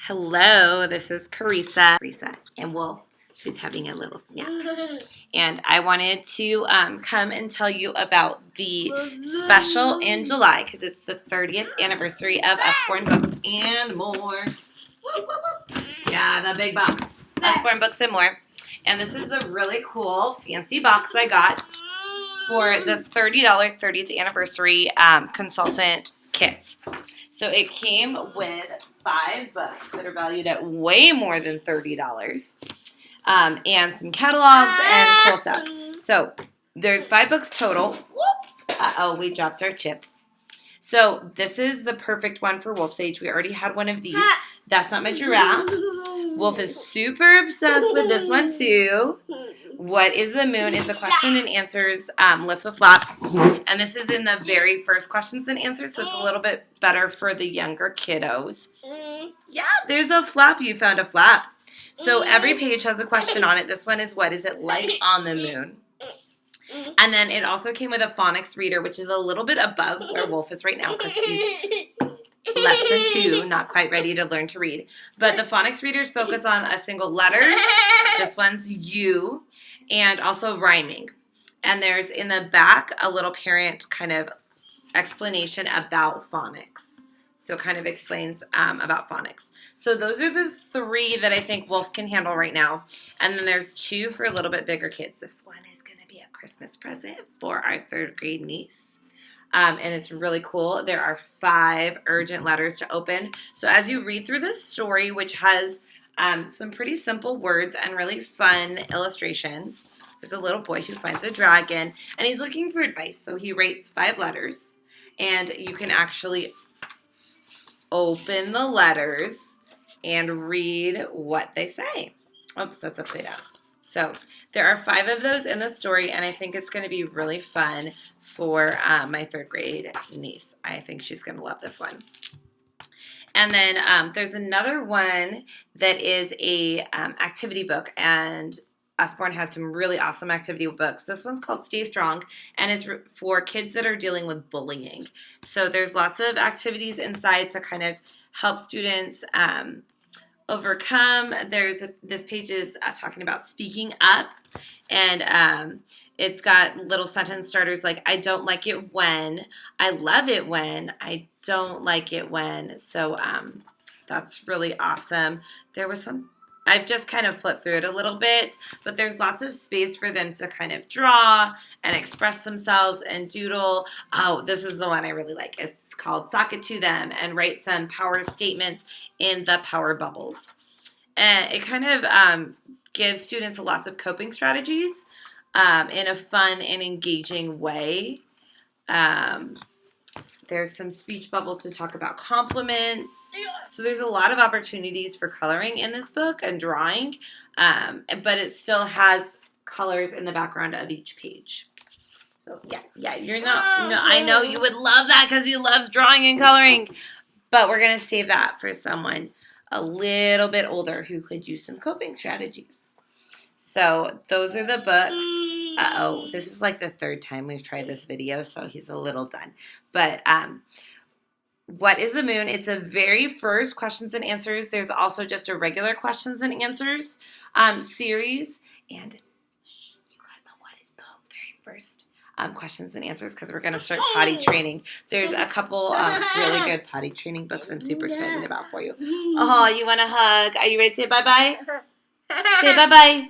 Hello, this is Carissa and Wolf, who's having a little snack. And I wanted to come and tell you about the special in July because it's the 30th anniversary of Usborne Books and More. Yeah, the big box. Usborne Books and More. And this is the really cool, fancy box I got for the $30 30th anniversary consultant kit. So it came with 5 books that are valued at way more than $30, and some catalogs and cool stuff. So there's 5 books total. Uh-oh, we dropped our chips. So this is the perfect one for Wolf's age. We already had one of these. That's not my giraffe. Wolf is super obsessed with this one too. What is the moon? It's a question and answers, lift the flap. And this is in the very first questions and answers, so it's a little bit better for the younger kiddos. Yeah, there's a flap. You found a flap. So every page has a question on it. This one is, what is it like on the moon? And then it also came with a phonics reader, which is a little bit above where Wolf is right now because he's less than 2, not quite ready to learn to read. But the phonics readers focus on a single letter. This one's U, and also rhyming. And there's in the back a little parent kind of explanation about phonics. So it kind of explains about phonics. So those are the 3 that I think Wolf can handle right now. And then there's 2 for a little bit bigger kids. This one is going to be a Christmas present for our 3rd grade niece. And it's really cool. There are 5 urgent letters to open. So as you read through this story, which has some pretty simple words and really fun illustrations, there's a little boy who finds a dragon, and he's looking for advice. So he writes 5 letters, and you can actually open the letters and read what they say. Oops, that's upside down. So there are 5 of those in the story, and I think it's going to be really fun for my 3rd grade niece. I think she's going to love this one. And then there's another one that is a activity book, and Usborne has some really awesome activity books. This one's called Stay Strong, and it's for kids that are dealing with bullying. So there's lots of activities inside to kind of help students overcome. This page is talking about speaking up, and it's got little sentence starters like, I don't like it when, I love it when, I don't like it when. So that's really awesome. There was some, I've just kind of flipped through it a little bit, but there's lots of space for them to kind of draw and express themselves and doodle. Oh, this is the one I really like. It's called Sock It To Them, and write some power statements in the power bubbles. And it kind of gives students lots of coping strategies in a fun and engaging way. There's some speech bubbles to talk about compliments. So there's a lot of opportunities for coloring in this book and drawing, but it still has colors in the background of each page. So yeah, you're not, no, I know you would love that because he loves drawing and coloring, but we're going to save that for someone a little bit older who could use some coping strategies. So those are the books. Uh-oh, this is like the 3rd time we've tried this video, so he's a little done. But what is the moon? It's a very first questions and answers. There's also just a regular questions and answers series. And you got the what is the very first questions and answers because we're going to start potty training. There's a couple really good potty training books I'm super excited about for you. Oh, you want a hug? Are you ready to say bye-bye? Say bye-bye.